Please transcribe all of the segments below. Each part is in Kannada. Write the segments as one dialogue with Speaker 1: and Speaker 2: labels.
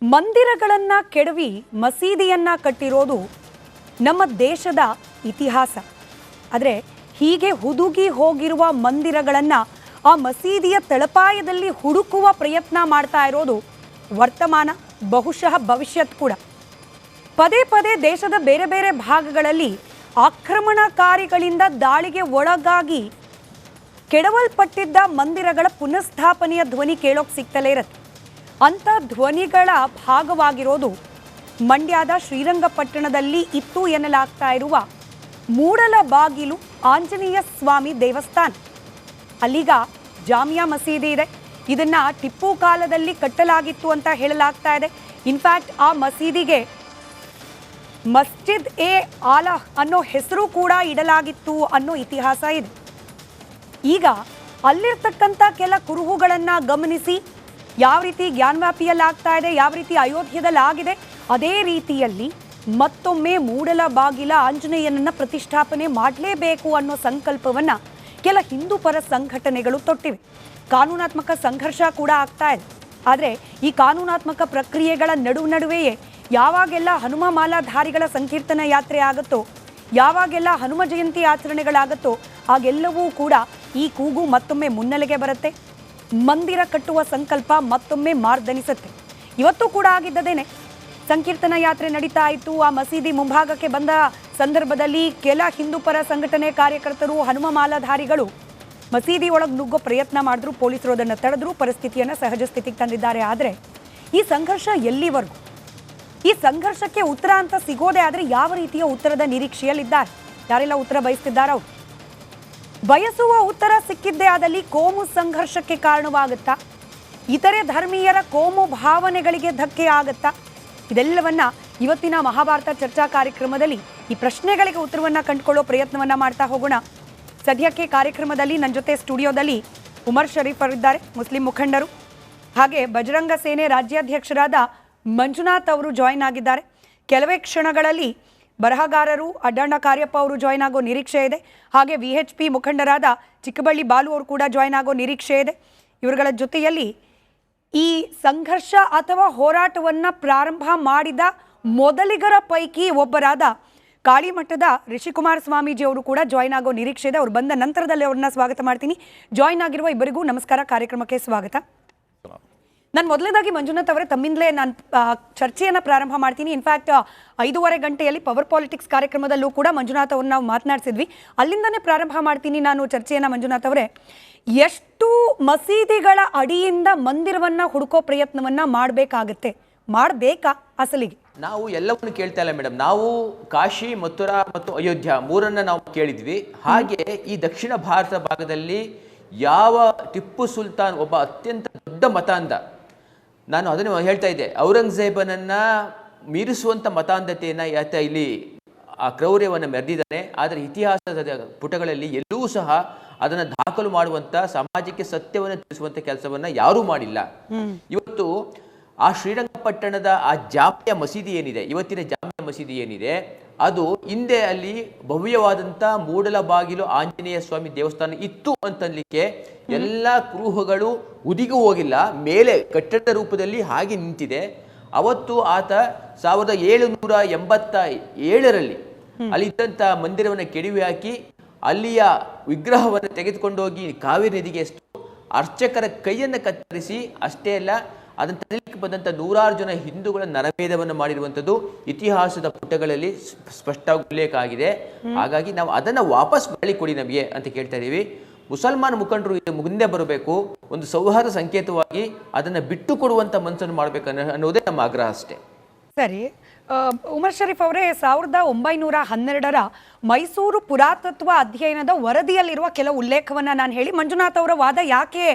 Speaker 1: ಮಂದಿರಗಳನ್ನ ಕೆಡವಿ ಮಸೀದಿಯನ್ನ ಕಟ್ಟಿರೋದು ನಮ್ಮ ದೇಶದ ಇತಿಹಾಸ. ಆದರೆ ಹೀಗೆ ಹುದುಗಿ ಹೋಗಿರುವ ಮಂದಿರಗಳನ್ನ ಆ ಮಸೀದಿಯ ತಳಪಾಯದಲ್ಲಿ ಹುಡುಕುವ ಪ್ರಯತ್ನ ಮಾಡ್ತಾ ಇರೋದು ವರ್ತಮಾನ, ಬಹುಶಃ ಭವಿಷ್ಯತ್ ಕೂಡ. ಪದೇ ಪದೇ ದೇಶದ ಬೇರೆ ಬೇರೆ ಭಾಗಗಳಲ್ಲಿ ಆಕ್ರಮಣಕಾರಿಗಳಿಂದ ದಾಳಿಗೆ ಒಳಗಾಗಿ ಕೆಡವಲ್ಪಟ್ಟಿದ್ದ ಮಂದಿರಗಳ ಪುನಃಸ್ಥಾಪನೆಯ ಧ್ವನಿ ಕೇಳೋಕೆ ಸಿಗ್ತಲೇ ಇರುತ್ತೆ. ಅಂಥ ಧ್ವನಿಗಳ ಭಾಗವಾಗಿರೋದು ಮಂಡ್ಯದ ಶ್ರೀರಂಗಪಟ್ಟಣದಲ್ಲಿ ಇತ್ತು ಎನ್ನಲಾಗ್ತಾ ಇರುವ ಮೂಡಲಬಾಗಿಲು ಆಂಜನೇಯ ಸ್ವಾಮಿ ದೇವಸ್ಥಾನ. ಅಲ್ಲೀಗ ಜಾಮಿಯಾ ಮಸೀದಿ ಇದೆ. ಇದನ್ನ ಟಿಪ್ಪು ಕಾಲದಲ್ಲಿ ಕಟ್ಟಲಾಗಿತ್ತು ಅಂತ ಹೇಳಲಾಗ್ತಾ ಇದೆ. ಇನ್ಫ್ಯಾಕ್ಟ್ ಆ ಮಸೀದಿಗೆ ಮಸ್ಜಿದ್ ಎ ಆಲಾ ಅನ್ನೋ ಹೆಸರು ಕೂಡ ಇಡಲಾಗಿತ್ತು ಅನ್ನೋ ಇತಿಹಾಸ ಇದೆ. ಈಗ ಅಲ್ಲಿರ್ತಕ್ಕಂಥ ಕೆಲ ಕುರುಹುಗಳನ್ನು ಗಮನಿಸಿ ಯಾವ ರೀತಿ ಜ್ಞಾನವ್ಯಾಪಿಯಲ್ಲಿ ಆಗ್ತಾ ಇದೆ, ಯಾವ ರೀತಿ ಅಯೋಧ್ಯೆಯಲ್ಲಿ ಆಗಿದೆ, ಅದೇ ರೀತಿಯಲ್ಲಿ ಮತ್ತೊಮ್ಮೆ ಮೂಡಲಬಾಗಿಲ ಆಂಜನೇಯನನ್ನ ಪ್ರತಿಷ್ಠಾಪನೆ ಮಾಡಲೇಬೇಕು ಅನ್ನೋ ಸಂಕಲ್ಪವನ್ನು ಕೆಲ ಹಿಂದೂ ಪರ ಸಂಘಟನೆಗಳು ತೊಟ್ಟಿವೆ. ಕಾನೂನಾತ್ಮಕ ಸಂಘರ್ಷ ಕೂಡ ಆಗ್ತಾ ಇದೆ. ಆದರೆ ಈ ಕಾನೂನಾತ್ಮಕ ಪ್ರಕ್ರಿಯೆಗಳ ನಡುವೆಯೇ ಯಾವಾಗೆಲ್ಲ ಹನುಮ ಮಾಲಾಧಾರಿಗಳ ಸಂಕೀರ್ತನ ಯಾತ್ರೆ ಆಗುತ್ತೋ, ಯಾವಾಗೆಲ್ಲ ಹನುಮ ಜಯಂತಿ ಆಚರಣೆಗಳಾಗುತ್ತೋ ಆಗೆಲ್ಲವೂ ಕೂಡ ಈ ಕೂಗು ಮತ್ತೊಮ್ಮೆ ಮುನ್ನೆಲೆಗೆ ಬರುತ್ತೆ. ಮಂದಿರ ಕಟ್ಟುವ ಸಂಕಲ್ಪ ಮತ್ತೊಮ್ಮೆ ಮಾರ್ದನಿಸುತ್ತೆ. ಇವತ್ತು ಕೂಡ ಆಗಿದ್ದದೇನೆ. ಸಂಕೀರ್ತನ ಯಾತ್ರೆ ನಡೀತಾ ಇತ್ತು. ಆ ಮಸೀದಿ ಮುಂಭಾಗಕ್ಕೆ ಬಂದ ಸಂದರ್ಭದಲ್ಲಿ ಕೆಲ ಹಿಂದೂ ಪರ ಸಂಘಟನೆ ಕಾರ್ಯಕರ್ತರು, ಹನುಮ ಮಾಲಾಧಾರಿಗಳು ಮಸೀದಿ ಒಳಗೆ ನುಗ್ಗೋ ಪ್ರಯತ್ನ ಮಾಡಿದ್ರು. ಪೊಲೀಸರು ಅದನ್ನು ತಡೆದ್ರು, ಪರಿಸ್ಥಿತಿಯನ್ನು ಸಹಜ ಸ್ಥಿತಿಗೆ ತಂದಿದ್ದಾರೆ. ಆದರೆ ಈ ಸಂಘರ್ಷ ಎಲ್ಲಿವರೆಗೂ? ಈ ಸಂಘರ್ಷಕ್ಕೆ ಉತ್ತರ ಅಂತ ಸಿಗೋದೇ ಆದರೆ ಯಾವ ರೀತಿಯ ಉತ್ತರದ ನಿರೀಕ್ಷೆಯಲ್ಲಿದ್ದಾರೆ? ಯಾರೆಲ್ಲ ಉತ್ತರ ಬಯಸ್ತಿದ್ದಾರೆ ಅವರು ಬಯಸುವ ಉತ್ತರ ಸಿಕ್ಕಿದ್ದೇ ಆದಲ್ಲಿ ಕೋಮು ಸಂಘರ್ಷಕ್ಕೆ ಕಾರಣವಾಗುತ್ತಾ? ಇತರೆ ಧರ್ಮೀಯರ ಕೋಮು ಭಾವನೆಗಳಿಗೆ ಧಕ್ಕೆ ಆಗುತ್ತಾ? ಇದೆಲ್ಲವನ್ನ ಇವತ್ತಿನ ಮಹಾಭಾರತ ಚರ್ಚಾ ಕಾರ್ಯಕ್ರಮದಲ್ಲಿ ಈ ಪ್ರಶ್ನೆಗಳಿಗೆ ಉತ್ತರವನ್ನು ಕಂಡುಕೊಳ್ಳೋ ಪ್ರಯತ್ನವನ್ನ ಮಾಡ್ತಾ ಹೋಗೋಣ. ಸದ್ಯಕ್ಕೆ ಕಾರ್ಯಕ್ರಮದಲ್ಲಿ ನನ್ನ ಜೊತೆ ಸ್ಟುಡಿಯೋದಲ್ಲಿ ಉಮರ್ ಶರೀಫ್ ಅವರಿದ್ದಾರೆ, ಮುಸ್ಲಿಂ ಮುಖಂಡರು. ಹಾಗೆ ಬಜರಂಗ ಸೇನೆ ರಾಜ್ಯಾಧ್ಯಕ್ಷರಾದ ಮಂಜುನಾಥ್ ಅವರು ಜಾಯಿನ್ ಆಗಿದ್ದಾರೆ. ಕೆಲವೇ ಕ್ಷಣಗಳಲ್ಲಿ ಬರಹಗಾರರು ಅಡ್ಡಣ್ಣ ಕಾರ್ಯಪ್ಪ ಅವರು ಜಾಯಿನ್ ಆಗೋ ನಿರೀಕ್ಷೆ ಇದೆ. ಹಾಗೆ VHP ಮುಖಂಡರಾದ ಚಿಕ್ಕಬಳ್ಳಿ ಬಾಲು ಅವರು ಕೂಡ ಜಾಯಿನ್ ಆಗೋ ನಿರೀಕ್ಷೆ ಇದೆ. ಇವರುಗಳ ಜೊತೆಯಲ್ಲಿ ಈ ಸಂಘರ್ಷ ಅಥವಾ ಹೋರಾಟವನ್ನು ಪ್ರಾರಂಭ ಮಾಡಿದ ಮೊದಲಿಗರ ಪೈಕಿ ಒಬ್ಬರಾದ ಕಾಳಿಮಠದ ರಿಷಿಕುಮಾರ್ ಸ್ವಾಮೀಜಿ ಅವರು ಕೂಡ ಜಾಯಿನ್ ಆಗೋ ನಿರೀಕ್ಷೆ ಇದೆ. ಅವ್ರು ಬಂದ ನಂತರದಲ್ಲಿ ಅವ್ರನ್ನ ಸ್ವಾಗತ ಮಾಡ್ತೀನಿ. ಜಾಯಿನ್ ಆಗಿರುವ ಇಬ್ಬರಿಗೂ ನಮಸ್ಕಾರ, ಕಾರ್ಯಕ್ರಮಕ್ಕೆ ಸ್ವಾಗತ. ನಾನು ಮೊದಲನೇದಾಗಿ ಮಂಜುನಾಥ್ ಅವರೇ, ತಮ್ಮಿಂದಲೇ ನಾನು ಚರ್ಚೆಯನ್ನು ಪ್ರಾರಂಭ ಮಾಡ್ತೀನಿ. ಇನ್ಫ್ಯಾಕ್ಟ್ 5:30 ಗಂಟೆಯಲ್ಲಿ ಪವರ್ ಪಾಲಿಟಿಕ್ಸ್ ಕಾರ್ಯಕ್ರಮದಲ್ಲೂ ಕೂಡ ಮಂಜುನಾಥ್ ಅವ್ರನ್ನ ನಾವು ಮಾತನಾಡಿಸಿದ್ವಿ. ಅಲ್ಲಿಂದನೇ ಪ್ರಾರಂಭ ಮಾಡ್ತೀನಿ ನಾನು ಚರ್ಚೆಯನ್ನು. ಮಂಜುನಾಥ್ ಅವರೇ, ಎಷ್ಟು ಮಸೀದಿಗಳ ಅಡಿಯಿಂದ ಮಂದಿರವನ್ನು ಹುಡುಕೋ ಪ್ರಯತ್ನವನ್ನು ಮಾಡಬೇಕಾ ಅಸಲಿಗೆ?
Speaker 2: ನಾವು ಎಲ್ಲವನ್ನು ಕೇಳ್ತಾ ಇಲ್ಲ ಮೇಡಮ್. ನಾವು ಕಾಶಿ, ಮಥುರಾ ಮತ್ತು ಅಯೋಧ್ಯ ಮೂರನ್ನ ನಾವು ಕೇಳಿದ್ವಿ. ಹಾಗೆ ಈ ದಕ್ಷಿಣ ಭಾರತ ಭಾಗದಲ್ಲಿ ಯಾವ ಟಿಪ್ಪು ಸುಲ್ತಾನ್ ಒಬ್ಬ ಅತ್ಯಂತ ದೊಡ್ಡ ಮತಾಂಧ, ನಾನು ಅದನ್ನು ಹೇಳ್ತಾ ಇದ್ದೆ, ಔರಂಗಜೇಬನನ್ನ ಮೀರಿಸುವಂಥ ಮತಾಂಧತೆಯನ್ನು ಯಾತ ಇಲ್ಲಿ ಆ ಕ್ರೌರ್ಯವನ್ನು ಮೆರೆದಿದ್ದಾನೆ. ಆದರೆ ಇತಿಹಾಸದ ಪುಟಗಳಲ್ಲಿ ಎಲ್ಲೂ ಸಹ ಅದನ್ನು ದಾಖಲು ಮಾಡುವಂಥ, ಸಮಾಜಕ್ಕೆ ಸತ್ಯವನ್ನು ತಿಳಿಸುವಂಥ ಕೆಲಸವನ್ನು ಯಾರೂ ಮಾಡಿಲ್ಲ. ಇವತ್ತು ಆ ಶ್ರೀರಂಗಪಟ್ಟಣದ ಆ ಜಾಮಿಯಾ ಮಸೀದಿ ಏನಿದೆ, ಇವತ್ತಿನ ಜಾಮಿಯಾ ಮಸೀದಿ ಏನಿದೆ, ಅದು ಹಿಂದೆ ಅಲ್ಲಿ ಭವ್ಯವಾದಂಥ ಮೂಡಲಬಾಗಿಲು ಆಂಜನೇಯ ಸ್ವಾಮಿ ದೇವಸ್ಥಾನ ಇತ್ತು ಅಂತನ್ಲಿಕ್ಕೆ ಎಲ್ಲ ಕುರುಹುಗಳು ಉದಿಗೂ ಹೋಗಿಲ್ಲ. ಮೇಲೆ ಕಟ್ಟಡ ರೂಪದಲ್ಲಿ ಹಾಗೆ ನಿಂತಿದೆ. ಅವತ್ತು ಆತ 1787ರಲ್ಲಿ ಅಲ್ಲಿದ್ದಂಥ ಮಂದಿರವನ್ನು ಕೆಡವಿ ಹಾಕಿ ಅಲ್ಲಿಯ ವಿಗ್ರಹವನ್ನು ತೆಗೆದುಕೊಂಡೋಗಿ ಕಾವೇರಿ ನದಿಗೆ ಅರ್ಚಕರ ಕೈಯನ್ನು ಕತ್ತರಿಸಿ, ಅಷ್ಟೇ ಅಲ್ಲ ಅದನ್ನು ತರಲಿಕ್ಕೆ ಬಂದಂಥ 100 ಜನ ಹಿಂದೂಗಳ ನರಮೇಧವನ್ನು ಮಾಡಿರುವಂಥದ್ದು ಇತಿಹಾಸದ ಪುಟಗಳಲ್ಲಿ ಸ್ಪಷ್ಟವಾಗಿ ಉಲ್ಲೇಖ ಆಗಿದೆ. ಹಾಗಾಗಿ ನಾವು ಅದನ್ನು ವಾಪಸ್ ಬಳಿ ಕೊಡಿ ನಮಗೆ ಅಂತ ಕೇಳ್ತಾ ಇದ್ದೀವಿ. ಮುಸಲ್ಮಾನ ಮುಖಂಡರು ಮುಂದೆ ಬರಬೇಕು, ಒಂದು ಸೌಹಾರ್ದ ಸಂಕೇತವಾಗಿ ಅದನ್ನು ಬಿಟ್ಟು ಕೊಡುವಂಥ ಮನಸ್ಸನ್ನು ಮಾಡಬೇಕು ಅನ್ನೋದೇ ನಮ್ಮ ಆಗ್ರಹ ಅಷ್ಟೇ.
Speaker 1: ಸರಿ, ಉಮರ್ ಶರೀಫ್ ಅವರೇ, 1912ರ ಮೈಸೂರು ಪುರಾತತ್ವ ಅಧ್ಯಯನದ ವರದಿಯಲ್ಲಿರುವ ಕೆಲವು ಉಲ್ಲೇಖವನ್ನು ನಾನು ಹೇಳಿ ಮಂಜುನಾಥ್ ಅವರ ವಾದ ಯಾಕೆ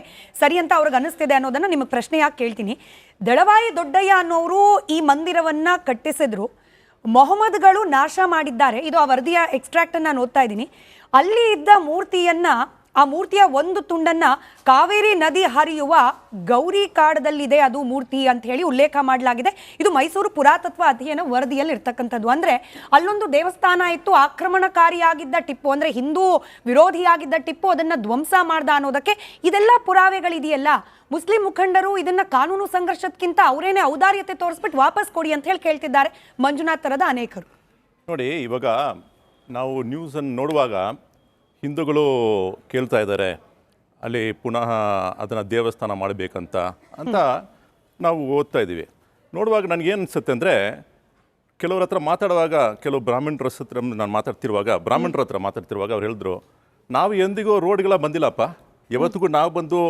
Speaker 1: ಸರಿ ಅಂತ ಅವ್ರಿಗೆ ಅನ್ನಿಸ್ತಿದೆ ಅನ್ನೋದನ್ನು ನಿಮಗೆ ಪ್ರಶ್ನೆ ಯಾಕೆ ಕೇಳ್ತೀನಿ. ದಳವಾಯಿ ದೊಡ್ಡಯ್ಯ ಅನ್ನೋರು ಈ ಮಂದಿರವನ್ನು ಕಟ್ಟಿಸಿದ್ರು, ಮೊಹಮ್ಮದ್ಗಳು ನಾಶ ಮಾಡಿದ್ದಾರೆ. ಇದು ಆ ವರದಿಯ ಎಕ್ಸ್ಟ್ರಾಕ್ಟನ್ನು ನಾನು ಓದ್ತಾ ಇದ್ದೀನಿ. ಅಲ್ಲಿ ಇದ್ದ ಆ ಮೂರ್ತಿಯ ಒಂದು ತುಂಡನ್ನು ಕಾವೇರಿ ನದಿ ಹರಿಯುವ ಗೌರಿ ಕಾಡದಲ್ಲಿದೆ ಅದು ಮೂರ್ತಿ ಅಂತ ಹೇಳಿ ಉಲ್ಲೇಖ ಮಾಡಲಾಗಿದೆ. ಇದು ಮೈಸೂರು ಪುರಾತತ್ವ ಅಧ್ಯಯನ ವರದಿಯಲ್ಲಿ ಇರ್ತಕ್ಕಂಥದ್ದು. ಅಂದರೆ ಅಲ್ಲೊಂದು ದೇವಸ್ಥಾನ ಇತ್ತು, ಆಕ್ರಮಣಕಾರಿಯಾಗಿದ್ದ ಟಿಪ್ಪು, ಅಂದರೆ ಹಿಂದೂ ವಿರೋಧಿಯಾಗಿದ್ದ ಟಿಪ್ಪು ಅದನ್ನು ಧ್ವಂಸ ಮಾಡ್ದ ಅನ್ನೋದಕ್ಕೆ ಇದೆಲ್ಲ ಪುರಾವೆಗಳಿದೆಯಲ್ಲ. ಮುಸ್ಲಿಂ ಮುಖಂಡರು ಇದನ್ನ ಕಾನೂನು ಸಂಘರ್ಷಕ್ಕಿಂತ ಅವರೇನೆ ಔದಾರ್ಯತೆ ತೋರಿಸ್ಬಿಟ್ಟು ವಾಪಸ್ ಕೊಡಿ ಅಂತ ಹೇಳಿ ಕೇಳ್ತಿದ್ದಾರೆ ಮಂಜುನಾಥ್ ತರದ ಅನೇಕರು.
Speaker 3: ನೋಡಿ, ಇವಾಗ ನಾವು ನ್ಯೂಸನ್ನು ನೋಡುವಾಗ ಹಿಂದೂಗಳು ಕೇಳ್ತಾ ಇದ್ದಾರೆ ಅಲ್ಲಿ ಪುನಃ ಅದನ್ನು ದೇವಸ್ಥಾನ ಮಾಡಬೇಕಂತ ಅಂತ ನಾವು ಓದ್ತಾ ಇದ್ದೀವಿ. ನೋಡುವಾಗ ನನಗೇನು ಅನಿಸುತ್ತೆ ಅಂದರೆ, ಕೆಲವ್ರ ಹತ್ರ ಮಾತಾಡುವಾಗ, ಕೆಲವು ಬ್ರಾಹ್ಮಣರ ಹತ್ರ ನಾನು ಬ್ರಾಹ್ಮಣರ ಹತ್ರ ಮಾತಾಡ್ತಿರುವಾಗ ಅವ್ರು ಹೇಳಿದ್ರು, ನಾವು ಎಂದಿಗೂ ರೋಡ್ಗಳ ಬಂದಿಲ್ಲಪ್ಪ, ಯಾವತ್ತಿಗೂ ನಾವು ಬಂದು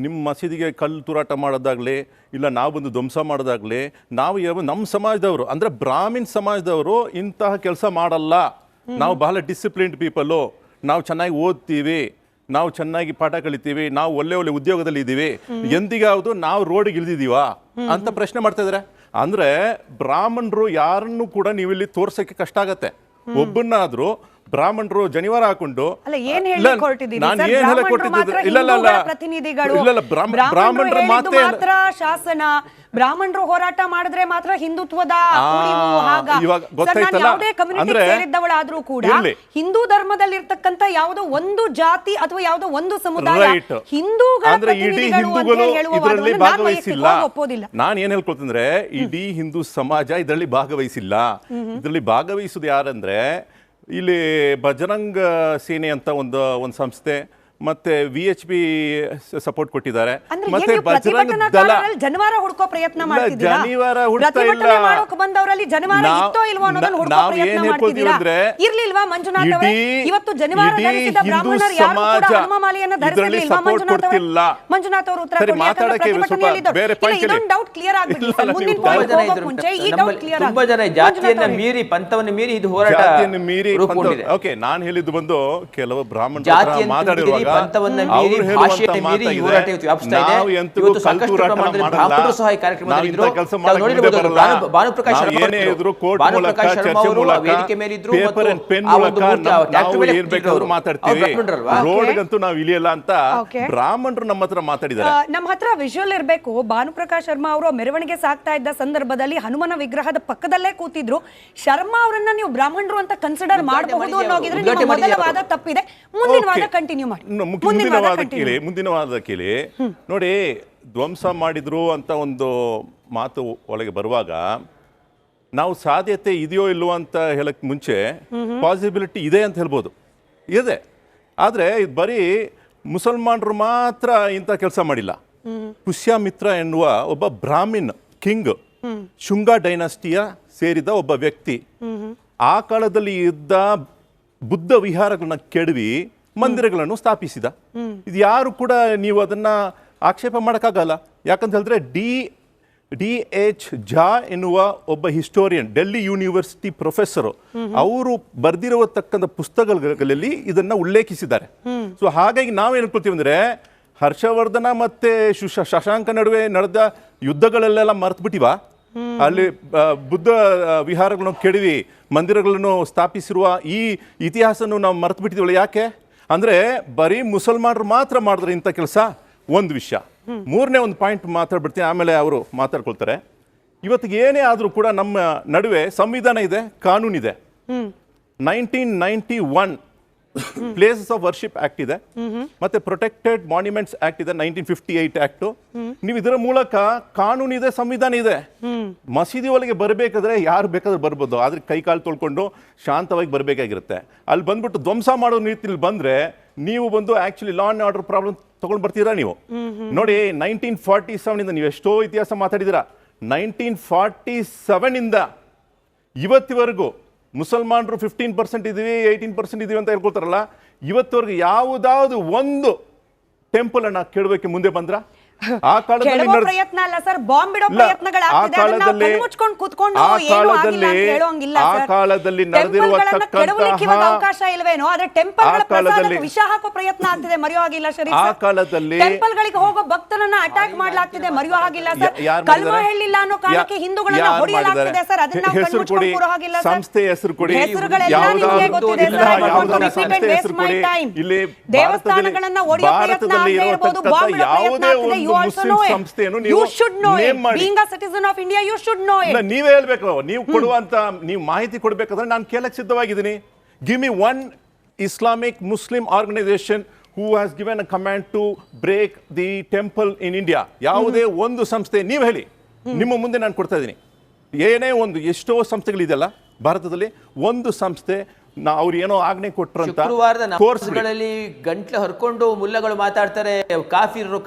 Speaker 3: ನಿಮ್ಮ ಮಸೀದಿಗೆ ಕಲ್ಲು ತೂರಾಟ ಮಾಡೋದಾಗಲಿ ಇಲ್ಲ ನಾವು ಬಂದು ಧ್ವಂಸ ಮಾಡೋದಾಗಲಿ ನಾವು ನಮ್ಮ ಸಮಾಜದವರು ಅಂದರೆ ಬ್ರಾಹ್ಮಿನ್ ಸಮಾಜದವರು ಇಂತಹ ಕೆಲಸ ಮಾಡಲ್ಲ. ನಾವು ಬಹಳ ಡಿಸಿಪ್ಲಿನ್ಡ್ ಪೀಪಲ್ಲು, ನಾವು ಚೆನ್ನಾಗಿ ಓದ್ತೀವಿ, ನಾವು ಚೆನ್ನಾಗಿ ಪಾಠ ಕಲಿತೀವಿ, ನಾವು ಒಳ್ಳೆ ಒಳ್ಳೆ ಉದ್ಯೋಗದಲ್ಲಿ ಇದ್ದೀವಿ, ಎಂದಿಗಾವುದು ನಾವು ರೋಡಿಗೆ ಇಳಿದಿದ್ದೀವ ಅಂತ ಪ್ರಶ್ನೆ ಮಾಡ್ತಾ ಇದ್ದಾರೆ. ಅಂದರೆ ಬ್ರಾಹ್ಮಣರು ಯಾರನ್ನು ಕೂಡ ನೀವು ಇಲ್ಲಿ ತೋರ್ಸೋಕ್ಕೆ ಕಷ್ಟ ಆಗತ್ತೆ. ಒಬ್ಬನ್ನಾದ್ರೂ ಬ್ರಾಹ್ಮಣರು ಜನಿವಾರ ಹಾಕೊಂಡು
Speaker 1: ಶಾಸನ ಬ್ರಾಹ್ಮಣರು ಹೋರಾಟ ಮಾಡಿದ್ರೆ ಮಾತ್ರ ಹಿಂದುತ್ವದ ಸೇರಿದ್ದವಳಾದ್ರೂ ಕೂಡ ಹಿಂದೂ ಧರ್ಮದಲ್ಲಿರ್ತಕ್ಕಂಥ ಯಾವುದೋ ಒಂದು ಜಾತಿ ಅಥವಾ ಯಾವುದೋ ಒಂದು ಸಮುದಾಯ
Speaker 3: ಇದರಲ್ಲಿ ಭಾಗವಹಿಸಿಲ್ಲ. ನಾನು ಏನ್ ಹೇಳ್ಕೊಳ್ತಂದ್ರೆ, ಇಡೀ ಹಿಂದೂ ಸಮಾಜ ಇದರಲ್ಲಿ ಭಾಗವಹಿಸಿಲ್ಲ. ಇದರಲ್ಲಿ ಭಾಗವಹಿಸುದು ಯಾರಂದ್ರೆ, ಇಲ್ಲಿ ಬಜರಂಗ ಸೇನೆ ಅಂತ ಒಂದು ಸಂಸ್ಥೆ, ಮತ್ತೆ VHP ಸಪೋರ್ಟ್ ಕೊಟ್ಟಿದ್ದಾರೆ, ಮತ್ತೆ ಬಜರಂಗ ದಳ
Speaker 1: ಜನವಾರ ಹುಡುಕೋ ಪ್ರಯತ್ನ
Speaker 3: ಮಾಡ್ತಿದ್ದೀರಾ. ಜನಿವಾರ ಹುಡುಕ್ತಾ ಇಲ್ಲ.
Speaker 1: ಬಂದವರಲ್ಲಿ ಜನವಾರ ಇತ್ತೋ ಇಲ್ವೋ ಅನ್ನೋದನ್ನ ಹುಡುಕೋ ಪ್ರಯತ್ನ ಮಾಡ್ತಿದ್ದೀರಾ. ಇರ್ಲಿಲ್ವಾ ಮಂಜುನಾಥ್ ಅವರೇ? ಇವತ್ತು ಜನಿವಾರ ಧರಿಸಿದ ಬ್ರಾಹ್ಮಣರು ಯಾರು ಕೂಡ ಹನುಮಮಾಲೆಯನ್ನು ಧರಿಸಿರಲಿಲ್ವಾ ಮಂಜುನಾಥ್ ಅವರೇ? ಮಂಜುನಾಥ್ ಅವರು ಉತ್ತರ ಕೊಡಿ. ಯಾಕಂದ್ರೆ ಪ್ರತಿಭಟನೆಯಲ್ಲಿದ್ದರು. ಇದೊಂದು ಡೌಟ್ ಕ್ಲಿಯರ್ ಆಗ್ಬಿಡಿ ಸರ್. ಮುಂದಿನ ಪಾಯಿಂಟ್ ಹೋಗೋಕೆ ಮುಂಚೆ ಈ ಡೌಟ್ ಕ್ಲಿಯರ್
Speaker 2: ತುಂಬಾ ಜನ ಜಾತಿಯನ್ನ ಮೀರಿ ಪಂಥವನ್ನು ಮೀರಿ ಇದು ಹೋರಾಟ ರೂಪುಗೊಂಡಿದೆ.
Speaker 3: ಓಕೆ, ನಾನು ಹೇಳಿದ್ದು ಬಂದು ಕೆಲವು ಬ್ರಾಹ್ಮಣರು ಮಾತಾಡಿರುವಾಗ
Speaker 2: ಪಂಥವನ್ನ ಮೀರಿ ಭಾಷೆಯನ್ನು ಮೀರಿ ಹೋರಾಟ ವ್ಯಾಪಿಸ್ತಾ ಇದೆ. ಇವತ್ತು ಸಾಕಷ್ಟು ಪ್ರಮಾಣದಲ್ಲಿ ಬ್ರಾಹ್ಮಣರು ಸಹ ಈ ಕಾರ್ಯಕ್ರಮದಲ್ಲಿದ್ದರು. ನಾವು ನೋಡಿರಬಹುದು ಭಾನುಪ್ರಕಾಶ್ ಶರ್ಮಾ ಅವರು ವೇದಿಕೆ ಮೇಲಿದ್ರು ಮತ್ತು ಆ ಒಂದು ಟ್ರ್ಯಾಕ್ಟರ್ ಮೇಲೆ ಕೂತಿದ್ರು.
Speaker 3: ರೋಡ್ಗಂತೂ ನಾವು ಇಳಿಯಲ್ಲ ಅಂತ ಬ್ರಾಹ್ಮಣರು ನಮ್ಮ ಹತ್ರ ಮಾತಾಡಿದ್ದಾರೆ.
Speaker 1: ನಮ್ಮ ಹತ್ರ ವಿಜುವಲ್ ಇರಬೇಕು. ಭಾನುಪ್ರಕಾಶ್ ಶರ್ಮಾ ಅವರು ಮೆರವಣಿಗೆ ಸಾಕ್ತಾ ಇದ್ದ ಸಂದರ್ಭದಲ್ಲಿ ಹನುಮನ ವಿಗ್ರಹದ ಪಕ್ಕದಲ್ಲೇ ಕೂತಿದ್ರು. ಶರ್ಮಾ ಅವರನ್ನ ನೀವು ಬ್ರಾಹ್ಮಣರು ಅಂತ ಕನ್ಸಿಡರ್ ಮಾಡಬಹುದು ಅನ್ನೋಗಿದ್ರೆ ನಿಮ್ಮ ಮೊದಲ ವಾದ ತಪ್ಪಿದೆ. ಮುಂದಿನ ವಾದ ಕಂಟಿನ್ಯೂ ಮಾಡಿ.
Speaker 3: ಮುಂದಿನ ವಾದ ಕೇಳಿ. ನೋಡಿ, ಧ್ವಂಸ ಮಾಡಿದ್ರು ಅಂತ ಒಂದು ಮಾತು ಒಳಗೆ ಬರುವಾಗ ನಾವು ಸಾಧ್ಯತೆ ಇದೆಯೋ ಇಲ್ವೋ ಅಂತ ಹೇಳಕ್ ಮುಂಚೆ ಪಾಸಿಬಿಲಿಟಿ ಇದೆ ಅಂತ ಹೇಳ್ಬೋದು, ಇದೆ. ಆದರೆ ಇದು ಬರೀ ಮುಸಲ್ಮಾನರು ಮಾತ್ರ ಇಂಥ ಕೆಲಸ ಮಾಡಿಲ್ಲ. ಪುಷ್ಯಮಿತ್ರ ಎನ್ನುವ ಒಬ್ಬ ಬ್ರಾಹ್ಮಿನ್ ಕಿಂಗ್, ಶುಂಗ ಡೈನಾಸ್ಟಿಯ ಸೇರಿದ ಒಬ್ಬ ವ್ಯಕ್ತಿ, ಆ ಕಾಲದಲ್ಲಿ ಇದ್ದ ಬುದ್ಧ ವಿಹಾರಗಳನ್ನ ಕೆಡವಿ ಮಂದಿರಗಳನ್ನು ಸ್ಥಾಪಿಸಿದ. ಇದು ಯಾರು ಕೂಡ ನೀವು ಅದನ್ನ ಆಕ್ಷೇಪ ಮಾಡೋಕ್ಕಾಗಲ್ಲ. ಯಾಕಂತ ಹೇಳಿದ್ರೆ DH ಝಾ ಎನ್ನುವ ಒಬ್ಬ ಹಿಸ್ಟೋರಿಯನ್, ಡೆಲ್ಲಿ ಯೂನಿವರ್ಸಿಟಿ ಪ್ರೊಫೆಸರು, ಅವರು ಬರೆದಿರತಕ್ಕಂಥ ಪುಸ್ತಕಗಳಲ್ಲಿ ಇದನ್ನ ಉಲ್ಲೇಖಿಸಿದ್ದಾರೆ. ಸೊ ಹಾಗಾಗಿ ನಾವೇನು ಹೇಳ್ಕೊಳ್ತೀವಿ ಅಂದ್ರೆ, ಹರ್ಷವರ್ಧನ ಮತ್ತೆ ಶಶಾಂಕ ನಡುವೆ ನಡೆದ ಯುದ್ಧಗಳಲ್ಲೆಲ್ಲ ಮರೆತು ಬಿಟ್ಟಿವ, ಅಲ್ಲಿ ಬುದ್ಧ ವಿಹಾರಗಳನ್ನು ಕೆಡವಿ ಮಂದಿರಗಳನ್ನು ಸ್ಥಾಪಿಸಿರುವ ಈ ಇತಿಹಾಸವನ್ನು ನಾವು ಮರೆತು ಬಿಟ್ಟಿದ್ದೀವಲ್ಲ. ಯಾಕೆ ಅಂದ್ರೆ ಬರೀ ಮುಸಲ್ಮಾನರು ಮಾತ್ರ ಮಾಡಿದ್ರೆ ಇಂಥ ಕೆಲಸ. ಒಂದು ವಿಷಯ. ಮೂರನೇ ಒಂದು ಪಾಯಿಂಟ್ ಮಾತಾಡ್ಬಿಡ್ತೀನಿ, ಆಮೇಲೆ ಅವರು ಮಾತಾಡ್ಕೊಳ್ತಾರೆ. ಇವತ್ತಿಗೆ ಏನೇ ಆದರೂ ಕೂಡ ನಮ್ಮ ನಡುವೆ ಸಂವಿಧಾನ ಇದೆ, ಕಾನೂನಿದೆ. 1991 ಪ್ಲೇಸಸ್ ಆಫ್ ವರ್ಷಿಪ್ ಆಕ್ಟ್ ಇದೆ, ಮತ್ತೆ ಪ್ರೊಟೆಕ್ಟೆಡ್ ಮಾನ್ಯುಮೆಂಟ್ಸ್ ಆಕ್ಟ್ ಇದೆ, 1958 ಆಕ್ಟ್. ನೀವು ಇದರ ಮೂಲಕ ಕಾನೂನಿದೆ, ಸಂವಿಧಾನ ಇದೆ. ಮಸೀದಿ ಒಳಗೆ ಬರಬೇಕಾದ್ರೆ ಯಾರು ಬೇಕಾದ್ರೂ ಬರ್ಬೋದು, ಆದ್ರೆ ಕೈ ಕಾಲು ತೊಳ್ಕೊಂಡು ಶಾಂತವಾಗಿ ಬರಬೇಕಾಗಿರುತ್ತೆ. ಅಲ್ಲಿ ಬಂದ್ಬಿಟ್ಟು ಧ್ವಂಸ ಮಾಡೋ ರೀತಿಯಲ್ಲಿ ಬಂದ್ರೆ ನೀವು ಬಂದು actually law and order problem ತಗೊಂಡು ಬರ್ತೀರಾ ನೀವು. ನೋಡಿ, 1947 ಇಂದ ನೀವು ಎಷ್ಟೋ ಇತಿಹಾಸ ಮಾತಾಡಿದಿರಾ. 1947 ಇಂದ ಇವತ್ತಿವರೆಗೂ ಮುಸಲ್ಮಾನರು 15% ಇದೀವಿ, 18% ಇದೀವಿ ಅಂತ ಹೇಳ್ಕೊಳ್ತಾರಲ್ಲ, ಇವತ್ತವರೆಗೂ ಯಾವುದಾದ್ರು ಒಂದು ಟೆಂಪಲ್ ಅನ್ನ ಕೆಡವಕ್ಕೆ ಮುಂದೆ ಬಂದ್ರ? ಆ ಕಾಲದಲ್ಲಿ
Speaker 1: ಪ್ರಯತ್ನ ಅಲ್ಲ ಸರ್, ಬಾಂಬ್ ಇಡೋ ಪ್ರಯತ್ನಗಳಾಗ್ತಿದೆ. ಅದನ್ನ ಕಣ್ಣು ಮುಚ್ಕೊಂಡು ಕೂತ್ಕೊಂಡು ಏನು ಆಗಿಲ್ಲ ಅಂತ ಹೇಳೋಂಗಿಲ್ಲ ಸರ್.
Speaker 3: ಆ ಕಾಲದಲ್ಲಿ ನಡೆದಿರುವಂತಹ
Speaker 1: ಅವಕಾಶ ಇಲ್ವೇನೋ, ಆದ್ರೆ ಟೆಂಪಲ್ಗಳ ಪ್ರಸಾದಕ್ಕೆ ವಿಷ ಹಾಕೋ ಪ್ರಯತ್ನ ಆಗ್ತಿದೆ, ಮರೆಯೋ ಆಗಿಲ್ಲ ಶರೀಫ್.
Speaker 3: ಆ ಕಾಲದಲ್ಲಿ
Speaker 1: ಟೆಂಪಲ್ಗಳಿಗೆ ಹೋಗೋ ಭಕ್ತರನ್ನ ಅಟ್ಯಾಕ್ ಮಾಡ್ಲಾಗ್ತಿದೆ, ಮರೆಯೋ ಆಗಿಲ್ಲ ಸರ್. ಕಲ್ಮಾ ಹೇಳಿಲ್ಲ ಅನ್ನೋ ಕಾರಣಕ್ಕೆ ಹಿಂದೂಗಳನ್ನ ಹೊಡೆಯಲಾಗ್ತಿದೆ ಸರ್. ಅದನ್ನ ನಾವು ಕಣ್ಣು ಮುಚ್ಕೊಂಡು ಕೂರೋ ಆಗಿಲ್ಲ ಸರ್.
Speaker 3: ಸಂಸ್ಥೆ ಹೆಸರು ಕೊಡಿ,
Speaker 1: ಹೆಸರುಗಳೆಲ್ಲ ನಿಮಗೆ ಗೊತ್ತಿದೆ ಸರ್. ದೇವಸ್ಥಾನಗಳನ್ನ ಒಡೆಯೋ ಪ್ರಯತ್ನ ಆಗದೆ ಇರಬಹುದು, ಬಾಂಬ್ ಇಡೋ ಪ್ರಯತ್ನ ಆಗ್ತಿದೆ.
Speaker 3: ನೀವೇ ಹೇಳ್ಬೇಕು. ನೀವು ಕೊಡುವಂತ ನೀವು ಮಾಹಿತಿ ಕೊಡ್ಬೇಕಾದ್ರೆ ನಾನು ಕೇಳಕ್ ಸಿದ್ಧವಾಗಿದ್ದೀನಿ. Give me one Islamic Muslim organisation who has given a command to break the temple in India? ಯಾವುದೇ ಒಂದು ಸಂಸ್ಥೆ, ನೀವು ಹೇಳಿ, ನಿಮ್ಮ ಮುಂದೆ ನಾನು ಕೊಡ್ತಾ ಇದ್ದೀನಿ. ಏನೇ ಒಂದು ಎಷ್ಟೋ ಸಂಸ್ಥೆಗಳಿದೆಯಲ್ಲ ಭಾರತದಲ್ಲಿ, ಒಂದು ಸಂಸ್ಥೆ ಅವ್ರು ಏನೋ ಆಜ್ಞೆ ಕೊಟ್ರಂತ
Speaker 2: ಶುಕ್ರವಾರದ ನಮಾಜ್ಗಳಲ್ಲಿ ಗಂಟ್ಲು ಹರ್ಕೊಂಡು ಮುಲ್ಲಗಳು ಮಾತಾಡ್ತಾರೆ, ಕಾಫಿರು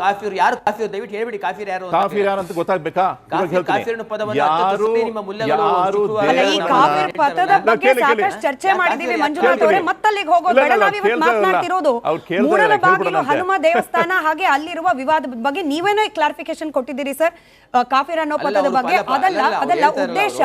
Speaker 2: ಯಾರು ಕಾಫಿರು, ದಯವಿಟ್ಟು ಹೇಳ್ಬಿಡಿ ಕಾಫಿರ್ ಯಾರು
Speaker 3: ಅಂತ ಗೊತ್ತಾಗ್ಬೇಕಾ?
Speaker 2: ಕಾಫಿರ್ ಪದವನ್ನು ನಿಮ್ಮ ಮುಲ್ಲಗಳು
Speaker 1: ಅಲ್ಲ, ಈ ಕಾಫಿರ್ ಪದದ ಬಗ್ಗೆ ಸಾಕಷ್ಟು ಚರ್ಚೆ ಮಾಡಿದೀವಿ ಮಂಜುನಾಥ್ ಅವರೇ, ಮತ್ತಲ್ಲಿಗೆ ಹೋಗೋದು ಬೇಡ. ನಾವಿವತ್ತು ಮಾತನಾಡ್ತಿರೋದು ಮೂಡಲಬಾಗಿಲು ಹನುಮ ದೇವಸ್ಥಾನ ಹಾಗೆ ಅಲ್ಲಿರುವ ವಿವಾದದ ಬಗ್ಗೆ. ನೀವೇನೋ ಕ್ಲಾರಿಫಿಕೇಶನ್ ಕೊಟ್ಟಿದ್ದೀರಿ ಸರ್ ಕಾಫಿರ್ ಅನ್ನೋ ಪದದ ಬಗ್ಗೆ. ಅದಲ್ಲ ಉದ್ದೇಶ